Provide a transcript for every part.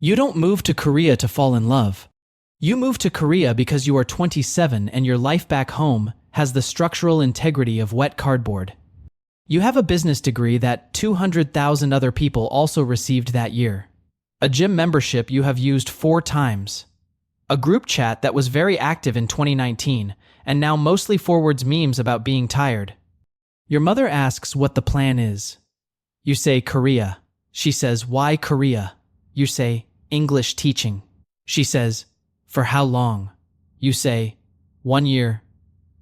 You don't move to Korea to fall in love. You move to Korea because you are 27 and your life back home has the structural integrity of wet cardboard. You have a business degree that 200,000 other people also received that year. A gym membership you have used 4 times. A group chat that was very active in 2019 and now mostly forwards memes about being tired. Your mother asks what the plan is. You say Korea. She says, why Korea? You say, English teaching. She says, for how long? You say, 1 year.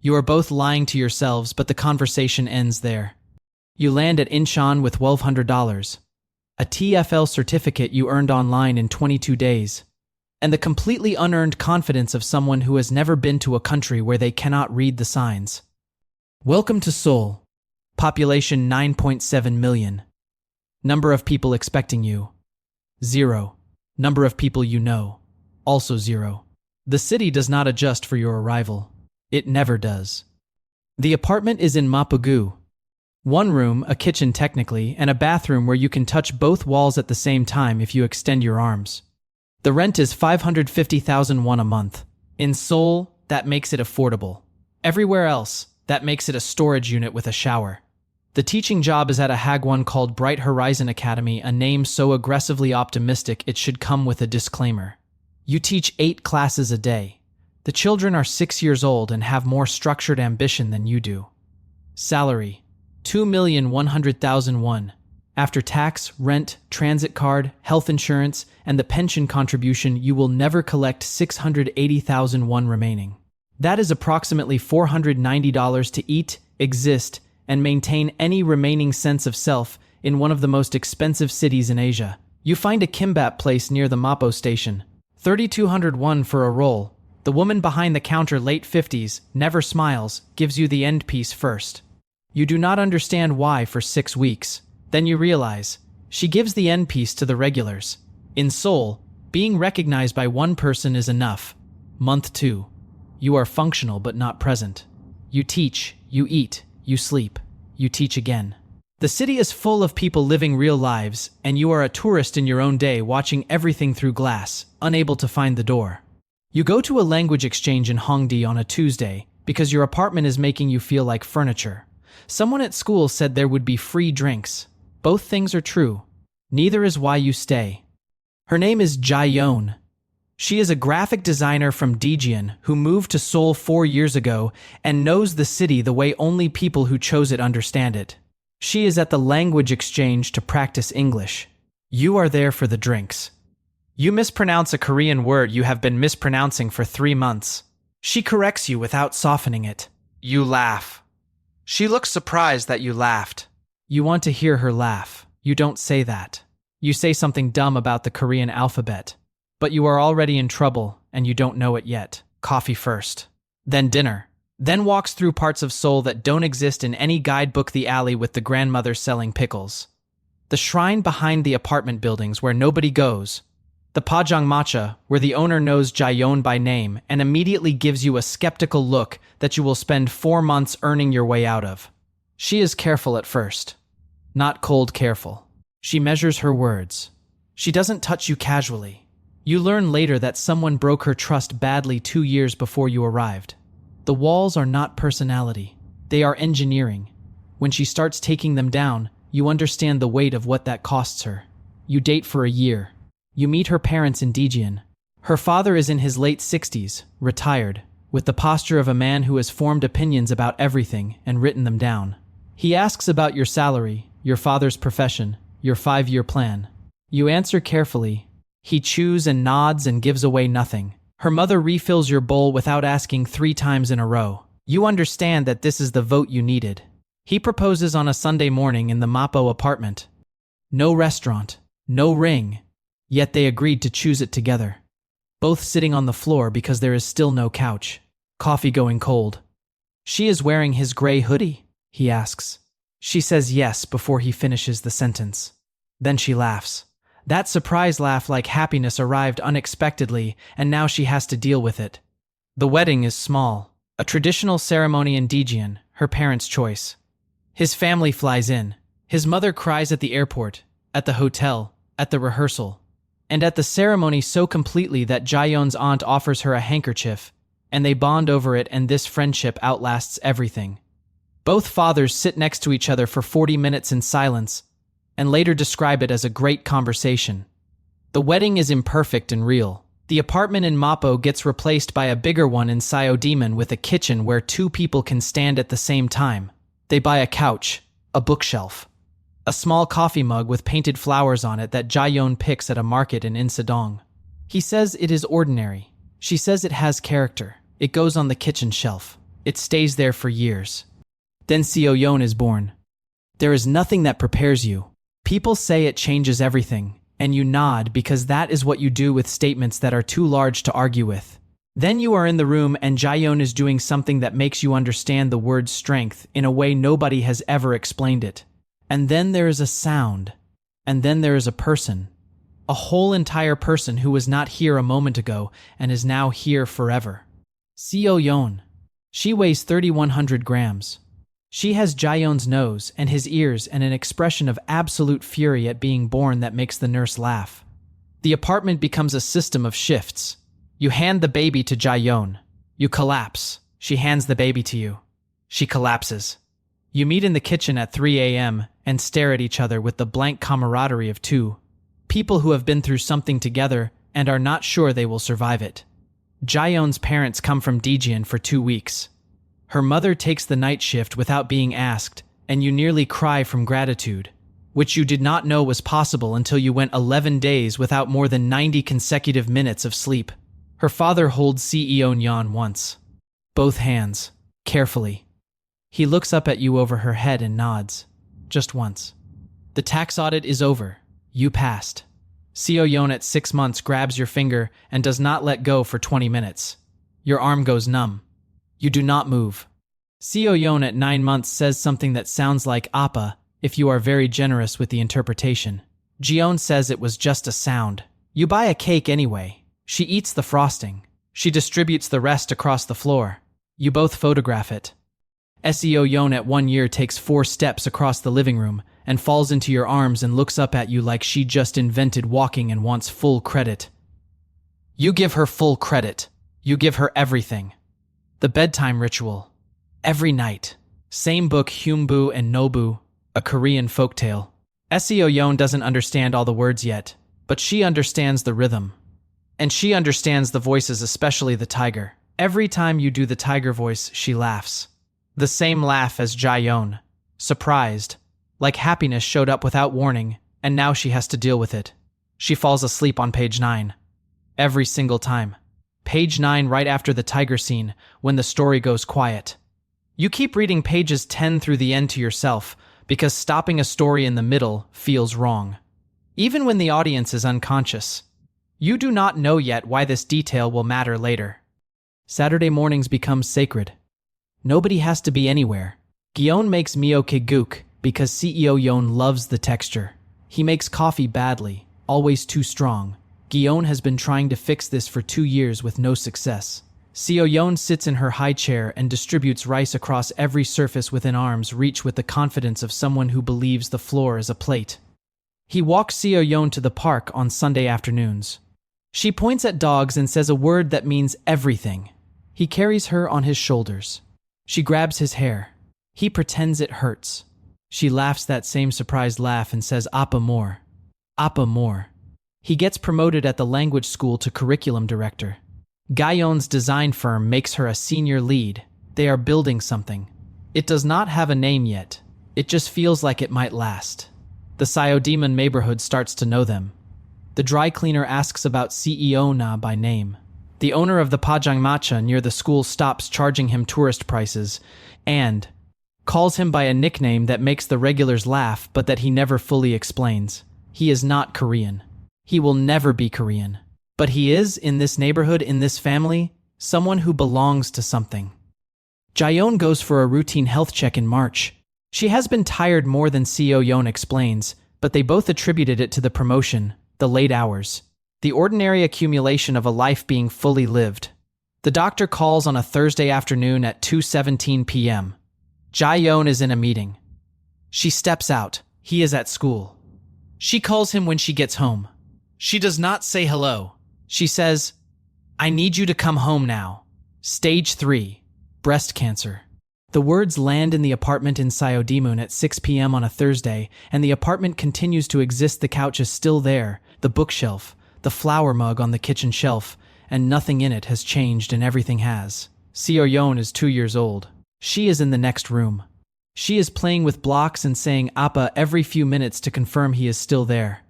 You are both lying to yourselves, but the conversation ends there. You land at Incheon with $1,200, a TFL certificate you earned online in 22 days, and the completely unearned confidence of someone who has never been to a country where they cannot read the signs. Welcome to Seoul. Population 9.7 million. Number of people expecting you, 0. Number of people you know, also 0. The city does not adjust for your arrival. It never does. The apartment is in Mapogu. 1 room, a kitchen technically, and a bathroom where you can touch both walls at the same time if you extend your arms. The rent is 550,000 won a month. In Seoul, that makes it affordable. Everywhere else, that makes it a storage unit with a shower. The teaching job is at a hagwon called Bright Horizon Academy, a name so aggressively optimistic it should come with a disclaimer. You teach 8 classes a day. The children are 6 years old and have more structured ambition than you do. Salary, 2,100,000 won. After tax, rent, transit card, health insurance, and the pension contribution, you will never collect 680,000 won remaining. That is approximately $490 to eat, exist, and maintain any remaining sense of self in one of the most expensive cities in Asia. You find a kimbap place near the Mapo station. 3,200 won for a roll. The woman behind the counter, late 50s, never smiles, gives you the end piece first. You do not understand why for 6 weeks. Then you realize. She gives the end piece to the regulars. In Seoul, being recognized by one person is enough. Month 2. You are functional but not present. You teach, you eat, you sleep, you teach again. The city is full of people living real lives, and you are a tourist in your own day watching everything through glass, unable to find the door. You go to a language exchange in Hongdae on a Tuesday because your apartment is making you feel like furniture. Someone at school said there would be free drinks. Both things are true. Neither is why you stay. Her name is Jae-yeon. She is a graphic designer from Daejeon who moved to Seoul 4 years ago and knows the city the way only people who chose it understand it. She is at the language exchange to practice English. You are there for the drinks. You mispronounce a Korean word you have been mispronouncing for 3 months. She corrects you without softening it. You laugh. She looks surprised that you laughed. You want to hear her laugh. You don't say that. You say something dumb about the Korean alphabet. But you are already in trouble, and you don't know it yet. Coffee first. Then dinner. Then walks through parts of Seoul that don't exist in any guidebook, the alley with the grandmother selling pickles. The shrine behind the apartment buildings where nobody goes. The Pajang Matcha, where the owner knows Jae-yeon by name and immediately gives you a skeptical look that you will spend 4 months earning your way out of. She is careful at first. Not cold careful. She measures her words. She doesn't touch you casually. You learn later that someone broke her trust badly 2 years before you arrived. The walls are not personality. They are engineering. When she starts taking them down, you understand the weight of what that costs her. You date for a year. You meet her parents in Daejeon. Her father is in his late 60s, retired, with the posture of a man who has formed opinions about everything and written them down. He asks about your salary, your father's profession, your 5-year plan. You answer carefully. He chews and nods and gives away nothing. Her mother refills your bowl without asking 3 times in a row. You understand that this is the vote you needed. He proposes on a Sunday morning in the Mapo apartment. No restaurant, no ring. Yet they agreed to choose it together. Both sitting on the floor because there is still no couch. Coffee going cold. She is wearing his gray hoodie, he asks. She says yes before he finishes the sentence. Then she laughs. That surprise laugh, like happiness, arrived unexpectedly, and now she has to deal with it. The wedding is small. A traditional ceremony in Daejeon, her parents' choice. His family flies in. His mother cries at the airport, at the hotel, at the rehearsal. And at the ceremony so completely that Jaeyeon's aunt offers her a handkerchief, and they bond over it, and this friendship outlasts everything. Both fathers sit next to each other for 40 minutes in silence, and later describe it as a great conversation. The wedding is imperfect and real. The apartment in Mapo gets replaced by a bigger one in Seodaemun with a kitchen where two people can stand at the same time. They buy a couch, a bookshelf, a small coffee mug with painted flowers on it that Jaeyeon picks at a market in Insadong. He says it is ordinary. She says it has character. It goes on the kitchen shelf. It stays there for years. Then Seoyeon is born. There is nothing that prepares you. People say it changes everything, and you nod because that is what you do with statements that are too large to argue with. Then you are in the room and Jaeyeon is doing something that makes you understand the word strength in a way nobody has ever explained it. And then there is a sound. And then there is a person. A whole entire person who was not here a moment ago and is now here forever. Seoyeon. She weighs 3,100 grams. She has Jaeyeon's nose and his ears and an expression of absolute fury at being born that makes the nurse laugh. The apartment becomes a system of shifts. You hand the baby to Jaeyeon. You collapse. She hands the baby to you. She collapses. You meet in the kitchen at 3 a.m. and stare at each other with the blank camaraderie of two people who have been through something together and are not sure they will survive it. Jaeyeon's parents come from Daejeon for 2 weeks. Her mother takes the night shift without being asked, and you nearly cry from gratitude, which you did not know was possible until you went 11 days without more than 90 consecutive minutes of sleep. Her father holds Seoyeon once. Both hands, carefully. He looks up at you over her head and nods. Just once. The tax audit is over. You passed. Seoyeon at 6 months grabs your finger and does not let go for 20 minutes. Your arm goes numb. You do not move. Seoyeon at 9 months says something that sounds like Appa, if you are very generous with the interpretation. Jeon says it was just a sound. You buy a cake anyway. She eats the frosting. She distributes the rest across the floor. You both photograph it. Seoyeon at 1 year takes 4 steps across the living room and falls into your arms and looks up at you like she just invented walking and wants full credit. You give her full credit. You give her everything. The bedtime ritual. Every night. Same book Hyunbu and Nobu, a Korean folktale. Seoyeon doesn't understand all the words yet, but she understands the rhythm. And she understands the voices, especially the tiger. Every time you do the tiger voice, she laughs. The same laugh as Jaeyeon. Surprised. Like happiness showed up without warning, and now she has to deal with it. She falls asleep on page 9. Every single time. Page 9 right after the tiger scene, when the story goes quiet. You keep reading pages 10 through the end to yourself, because stopping a story in the middle feels wrong. Even when the audience is unconscious. You do not know yet why this detail will matter later. Saturday mornings become sacred. Nobody has to be anywhere. Gion makes mioke guk because Seoyeon loves the texture. He makes coffee badly, always too strong. Gion has been trying to fix this for 2 years with no success. Seoyeon sits in her high chair and distributes rice across every surface within arm's reach with the confidence of someone who believes the floor is a plate. He walks Seoyeon to the park on Sunday afternoons. She points at dogs and says a word that means everything. He carries her on his shoulders. She grabs his hair. He pretends it hurts. She laughs that same surprised laugh and says Appa more. Appa more. He gets promoted at the language school to curriculum director. Gayeon's design firm makes her a senior lead. They are building something. It does not have a name yet. It just feels like it might last. The Seodaemun neighborhood starts to know them. The dry cleaner asks about CEO Na by name. The owner of the Pajangmacha near the school stops charging him tourist prices and calls him by a nickname that makes the regulars laugh but that he never fully explains. He is not Korean. He will never be Korean. But he is, in this neighborhood, in this family, someone who belongs to something. Jaeyeon goes for a routine health check in March. She has been tired more than Seoyeon explains, but they both attributed it to the promotion, the late hours, the ordinary accumulation of a life being fully lived. The doctor calls on a Thursday afternoon at 2:17 p.m. Jaeyeon is in a meeting. She steps out. He is at school. She calls him when she gets home. She does not say hello. She says, "I need you to come home now. Stage 3, breast cancer." The words land in the apartment in Siodimun at 6 p.m. on a Thursday, and the apartment continues to exist. The couch is still there, the bookshelf, the flower mug on the kitchen shelf, and nothing in it has changed and everything has. Seo-yeon is 2 years old. She is in the next room. She is playing with blocks and saying "Appa" every few minutes to confirm he is still there.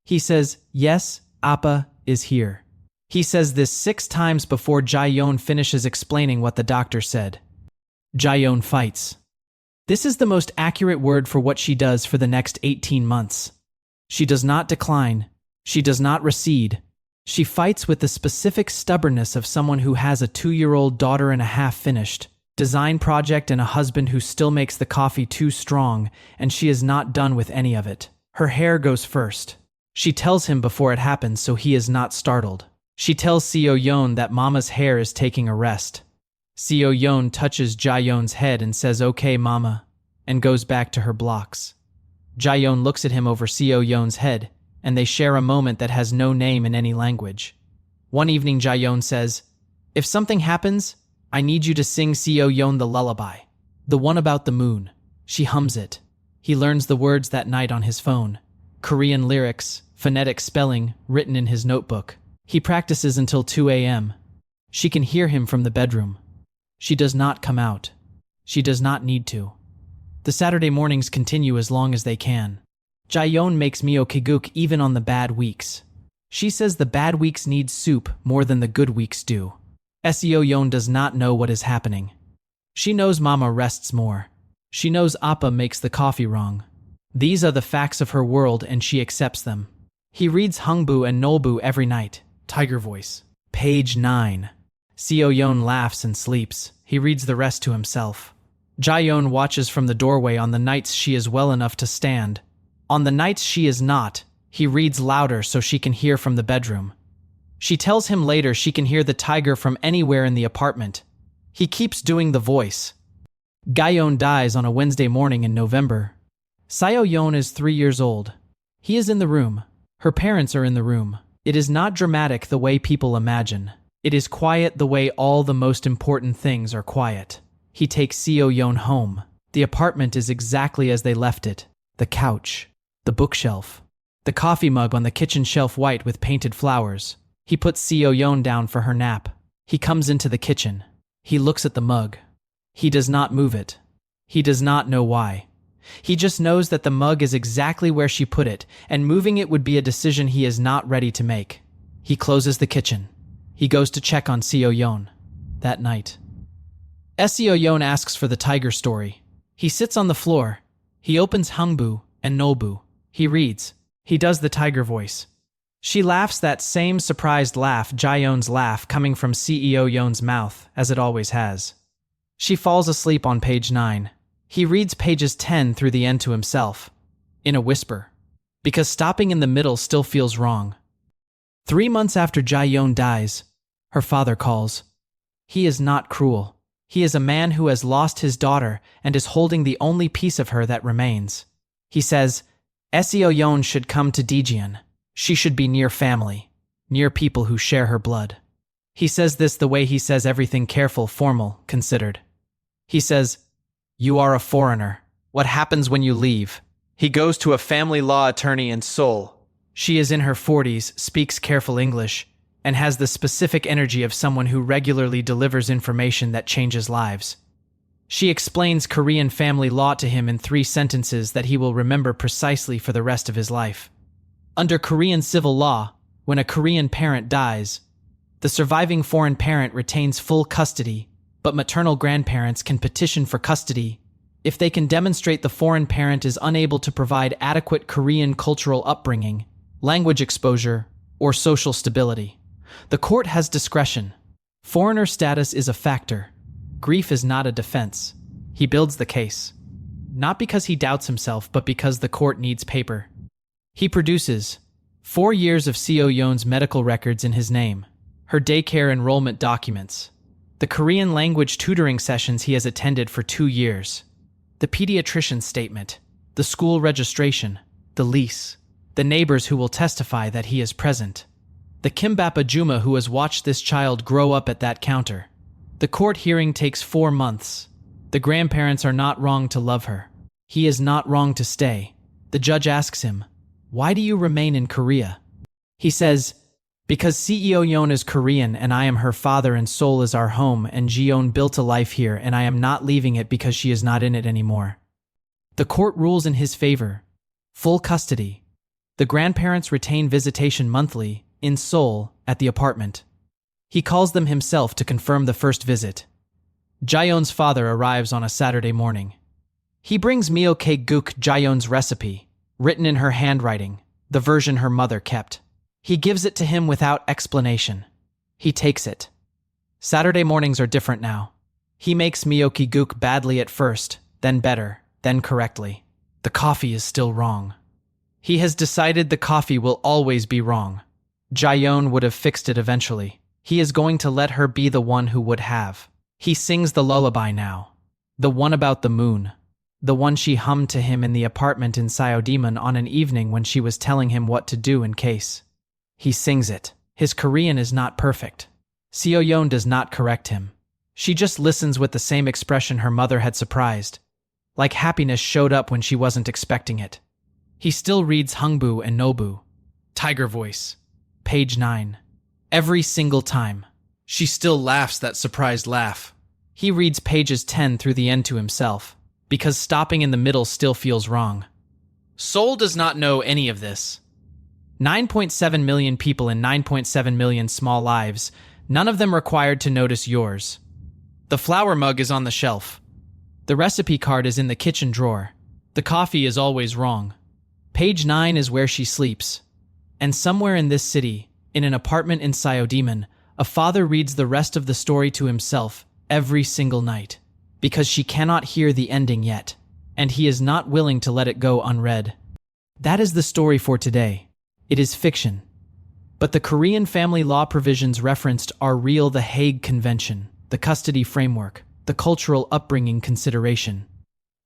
He says, "Yes, Appa is here." He says this 6 times before Jae-yeon finishes explaining what the doctor said. Jae-yeon fights. This is the most accurate word for what she does for the next 18 months. She does not decline. She does not recede. She fights with the specific stubbornness of someone who has a 2-year-old daughter and a half-finished design project and a husband who still makes the coffee too strong, and she is not done with any of it. Her hair goes first. She tells him before it happens so he is not startled. She tells Seo-yeon that Mama's hair is taking a rest. Seo-yeon touches Jae-yeon's head and says, "Okay, Mama," and goes back to her blocks. Jae-yeon looks at him over Seo-yeon's head, and they share a moment that has no name in any language. One evening, Jae-yeon says, "If something happens, I need you to sing Seo-yeon the lullaby. The one about the moon." She hums it. He learns the words that night on his phone. Korean lyrics, phonetic spelling, written in his notebook. He practices until 2 a.m. She can hear him from the bedroom. She does not come out. She does not need to. The Saturday mornings continue as long as they can. Jae-yeon makes mio kiguk even on the bad weeks. She says the bad weeks need soup more than the good weeks do. Seo-yeon does not know what is happening. She knows Mama rests more. She knows Appa makes the coffee wrong. These are the facts of her world and she accepts them. He reads Hungbu and Nolbu every night. Tiger voice. Page 9. Seo-yeon laughs and sleeps. He reads the rest to himself. Jae-yeon watches from the doorway on the nights she is well enough to stand. On the nights she is not, he reads louder so she can hear from the bedroom. She tells him later she can hear the tiger from anywhere in the apartment. He keeps doing the voice. Gaeon dies on a Wednesday morning in November. Seo-yeon is 3 years old. He is in the room. Her parents are in the room. It is not dramatic the way people imagine. It is quiet the way all the most important things are quiet. He takes Seo-yeon home. The apartment is exactly as they left it. The couch. The bookshelf. The coffee mug on the kitchen shelf white with painted flowers. He puts Seo-yeon down for her nap. He comes into the kitchen. He looks at the mug. He does not move it. He does not know why. He just knows that the mug is exactly where she put it, and moving it would be a decision he is not ready to make. He closes the kitchen. He goes to check on Seo-yeon. That night. Seo-yeon asks for the tiger story. He sits on the floor. He opens Hungbu and Nolbu. He reads. He does the tiger voice. She laughs that same surprised laugh, Jae-yeon's laugh, coming from Seo-yeon's mouth, as it always has. She falls asleep on page 9. He reads pages 10 through the end to himself, in a whisper, because stopping in the middle still feels wrong. 3 months after Jae-yeon dies, her father calls. He is not cruel. He is a man who has lost his daughter and is holding the only piece of her that remains. He says, Seo-yeon should come to Daejeon. She should be near family, near people who share her blood. He says this the way he says everything, careful, formal, considered. He says, "You are a foreigner. What happens when you leave?" He goes to a family law attorney in Seoul. She is in her 40s, speaks careful English, and has the specific energy of someone who regularly delivers information that changes lives. She explains Korean family law to him in 3 sentences that he will remember precisely for the rest of his life. Under Korean civil law, when a Korean parent dies, the surviving foreign parent retains full custody, but maternal grandparents can petition for custody if they can demonstrate the foreign parent is unable to provide adequate Korean cultural upbringing, language exposure, or social stability. The court has discretion. Foreigner status is a factor. Grief is not a defense. He builds the case. Not because he doubts himself, but because the court needs paper. He produces 4 years of Seo-yeon's medical records in his name, her daycare enrollment documents, the Korean language tutoring sessions he has attended for 2 years, the pediatrician's statement, the school registration, the lease, the neighbors who will testify that he is present, the kimbap Ajuma who has watched this child grow up at that counter. The court hearing takes 4 months. The grandparents are not wrong to love her. He is not wrong to stay. The judge asks him, "Why do you remain in Korea?" He says, "Because CEO Yeon is Korean and I am her father and Seoul is our home and Jeon built a life here and I am not leaving it because she is not in it anymore." The court rules in his favor. Full custody. The grandparents retain visitation monthly, in Seoul, at the apartment. He calls them himself to confirm the first visit. Jaeyeon's father arrives on a Saturday morning. He brings Myeoke Guk Jaeyeon's recipe, written in her handwriting, the version her mother kept. He gives it to him without explanation. He takes it. Saturday mornings are different now. He makes Myeoke Guk badly at first, then better, then correctly. The coffee is still wrong. He has decided the coffee will always be wrong. Jaeyeon would have fixed it eventually. He is going to let her be the one who would have. He sings the lullaby now. The one about the moon. The one she hummed to him in the apartment in Seodaemun on an evening when she was telling him what to do in case. He sings it. His Korean is not perfect. Seo Yeon does not correct him. She just listens with the same expression her mother had surprised. Like happiness showed up when she wasn't expecting it. He still reads Hungbu and Nobu. Tiger voice. Page 9. Every single time. She still laughs that surprised laugh. He reads pages 10 through the end to himself, because stopping in the middle still feels wrong. Seoul does not know any of this. 9.7 million people in 9.7 million small lives, none of them required to notice yours. The flour mug is on the shelf. The recipe card is in the kitchen drawer. The coffee is always wrong. Page 9 is where she sleeps. And somewhere in this city, in an apartment in Seodaemun, a father reads the rest of the story to himself every single night, because she cannot hear the ending yet, and he is not willing to let it go unread. That is the story for today. It is fiction. But the Korean family law provisions referenced are real: the Hague Convention, the custody framework, the cultural upbringing consideration.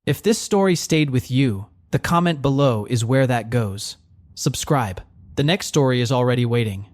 If this story stayed with you, the comment below is where that goes. Subscribe. The next story is already waiting.